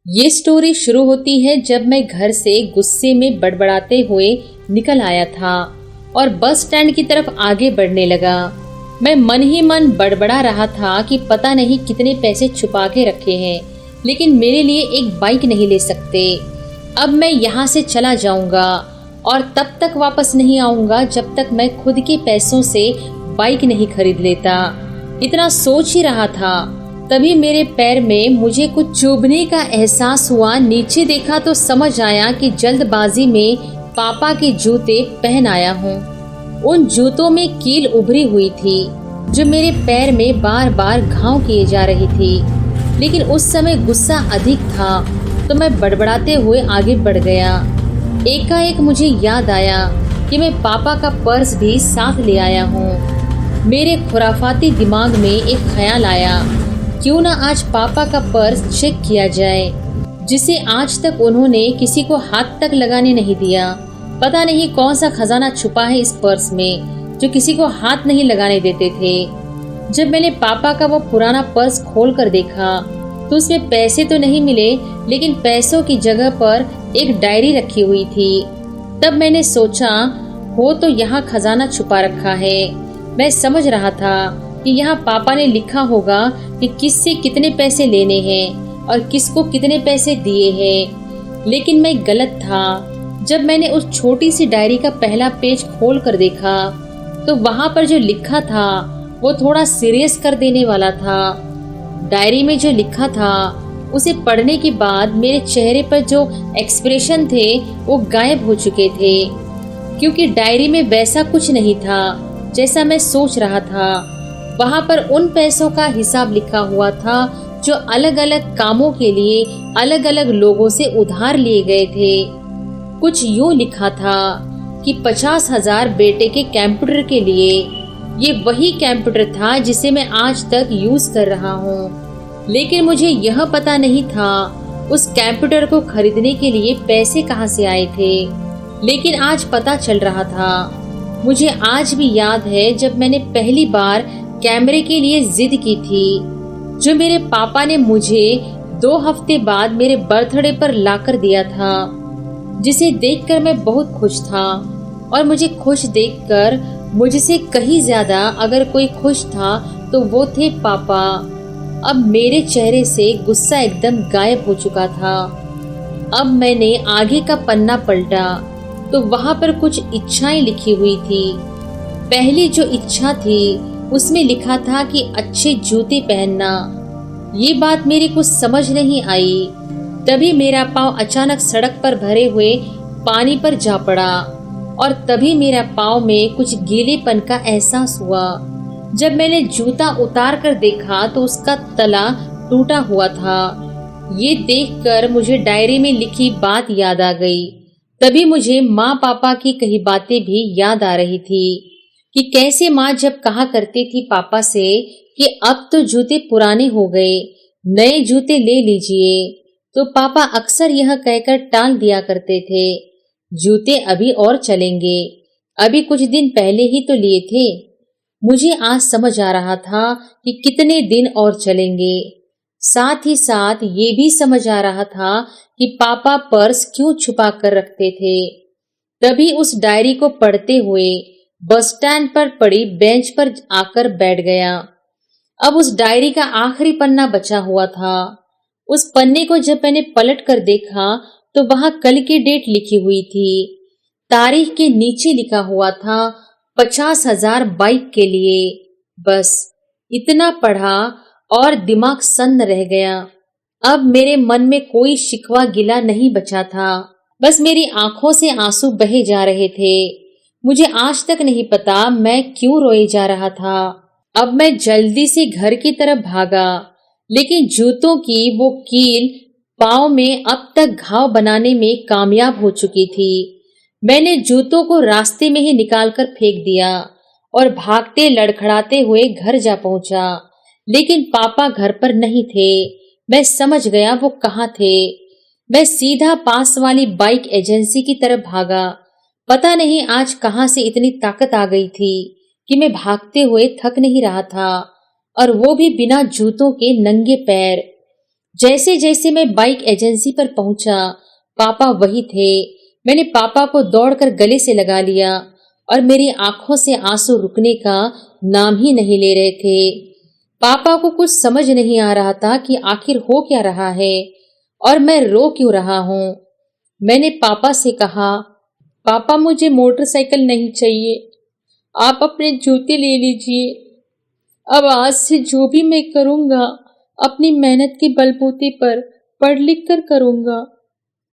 ये स्टोरी शुरू होती है जब मैं घर से गुस्से में बड़बड़ाते हुए निकल आया था और बस स्टैंड की तरफ आगे बढ़ने लगा। मैं मन ही मन बड़बड़ा रहा था कि पता नहीं कितने पैसे छुपा के रखे हैं, लेकिन मेरे लिए एक बाइक नहीं ले सकते। अब मैं यहाँ से चला जाऊंगा और तब तक वापस नहीं आऊंगा जब तक मैं खुद के पैसों से बाइक नहीं खरीद लेता। इतना सोच ही रहा था, तभी मेरे पैर में मुझे कुछ चुभने का एहसास हुआ। नीचे देखा तो समझ आया कि जल्दबाजी में पापा के जूते पहन आया हूँ। उन जूतों में कील उभरी हुई थी जो मेरे पैर में बार बार घाव किए जा रही थी, लेकिन उस समय गुस्सा अधिक था तो मैं बड़बड़ाते हुए आगे बढ़ गया। एकाएक मुझे याद आया कि मैं पापा का पर्स भी साथ ले आया हूँ। मेरे खुराफाती दिमाग में एक ख्याल आया, क्यों ना आज पापा का पर्स चेक किया जाए, जिसे आज तक उन्होंने किसी को हाथ तक लगाने नहीं दिया। पता नहीं कौन सा खजाना छुपा है इस पर्स में जो किसी को हाथ नहीं लगाने देते थे। जब मैंने पापा का वो पुराना पर्स खोल कर देखा तो उसमें पैसे तो नहीं मिले, लेकिन पैसों की जगह पर एक डायरी रखी हुई थी। तब मैंने सोचा, हो तो यहाँ खजाना छुपा रखा है। मैं समझ रहा था कि यहाँ पापा ने लिखा होगा कि किससे कितने पैसे लेने हैं और किसको कितने पैसे दिए हैं। लेकिन मैं गलत था। जब मैंने उस छोटी सी डायरी का पहला पेज खोल कर देखा तो वहाँ पर जो लिखा था वो थोड़ा सीरियस कर देने वाला था। डायरी में जो लिखा था उसे पढ़ने के बाद मेरे चेहरे पर जो एक्सप्रेशन थे वो गायब हो चुके थे, क्योंकि डायरी में वैसा कुछ नहीं था जैसा मैं सोच रहा था। वहाँ पर उन पैसों का हिसाब लिखा हुआ था जो अलग अलग कामों के लिए अलग अलग लोगों से उधार लिए गए थे। कुछ यूँ लिखा था कि 50,000 बेटे के कंप्यूटर के लिए। ये वही कंप्यूटर था जिसे मैं आज तक यूज कर रहा हूँ, लेकिन मुझे यह पता नहीं था उस कंप्यूटर को खरीदने के लिए पैसे कहाँ से आए थे। लेकिन आज पता चल रहा था। मुझे आज भी याद है जब मैंने पहली बार कैमरे के लिए जिद की थी, जो मेरे पापा ने मुझे 2 हफ्ते बाद मेरे बर्थडे पर लाकर दिया था, जिसे देखकर मैं बहुत खुश था। और मुझे खुश देखकर मुझसे कहीं ज्यादा अगर कोई खुश था तो वो थे पापा। अब मेरे चेहरे से गुस्सा एकदम गायब हो चुका था। अब मैंने आगे का पन्ना पलटा तो वहाँ पर कुछ इच्छाएं लिखी हुई थी। पहली जो इच्छा थी उसमें लिखा था कि अच्छे जूते पहनना। ये बात मेरी कुछ समझ नहीं आई। तभी मेरा पाँव अचानक सड़क पर भरे हुए पानी पर जा पड़ा और तभी मेरा पाँव में कुछ गीलेपन का एहसास हुआ। जब मैंने जूता उतार कर देखा तो उसका तला टूटा हुआ था। ये देखकर मुझे डायरी में लिखी बात याद आ गई। तभी मुझे माँ पापा की कही बातें भी याद आ रही थी कि कैसे माँ जब कहा करती थी पापा से कि अब तो जूते पुराने हो गए, नए जूते ले लीजिए, तो पापा अक्सर यह कहकर टाल दिया करते थे, जूते अभी और चलेंगे, अभी कुछ दिन पहले ही तो लिए थे। मुझे आज समझ आ रहा था कि कितने दिन और चलेंगे। साथ ही साथ ये भी समझ आ रहा था कि पापा पर्स क्यों छुपा कर रखते थे। तभी उस डायरी को पढ़ते हुए बस स्टैंड पर पड़ी बेंच पर आकर बैठ गया। अब उस डायरी का आखिरी पन्ना बचा हुआ था। उस पन्ने को जब मैंने पलट कर देखा तो वहां कल की डेट लिखी हुई थी। तारीख के नीचे लिखा हुआ था 50,000 बाइक के लिए। बस इतना पढ़ा और दिमाग सन्न रह गया। अब मेरे मन में कोई शिकवा गिला नहीं बचा था, बस मेरी आंखों से आंसू बहे जा रहे थे। मुझे आज तक नहीं पता मैं क्यों रोए जा रहा था। अब मैं जल्दी से घर की तरफ भागा, लेकिन जूतों की वो कील पाँव में अब तक घाव बनाने में कामयाब हो चुकी थी। मैंने जूतों को रास्ते में ही निकालकर फेंक दिया और भागते लड़खड़ाते हुए घर जा पहुंचा। लेकिन पापा घर पर नहीं थे। मैं समझ गया वो कहाँ थे। मैं सीधा पास वाली बाइक एजेंसी की तरफ भागा। पता नहीं आज कहाँ से इतनी ताकत आ गई थी कि मैं भागते हुए थक नहीं रहा था, और वो भी बिना जूतों के नंगे पैर। जैसे जैसे मैं बाइक एजेंसी पर पहुंचा, पापा वही थे। मैंने पापा को दौड़कर गले से लगा लिया और मेरी आंखों से आंसू रुकने का नाम ही नहीं ले रहे थे। पापा को कुछ समझ नहीं आ रहा था कि आखिर हो क्या रहा है और मैं रो क्यों रहा हूं। मैंने पापा से कहा, पापा मुझे मोटरसाइकिल नहीं चाहिए, आप अपने जूते ले लीजिए। अब आज से जो भी मैं करूंगा अपनी मेहनत के बलबूते पर पढ़ लिख कर करूंगा।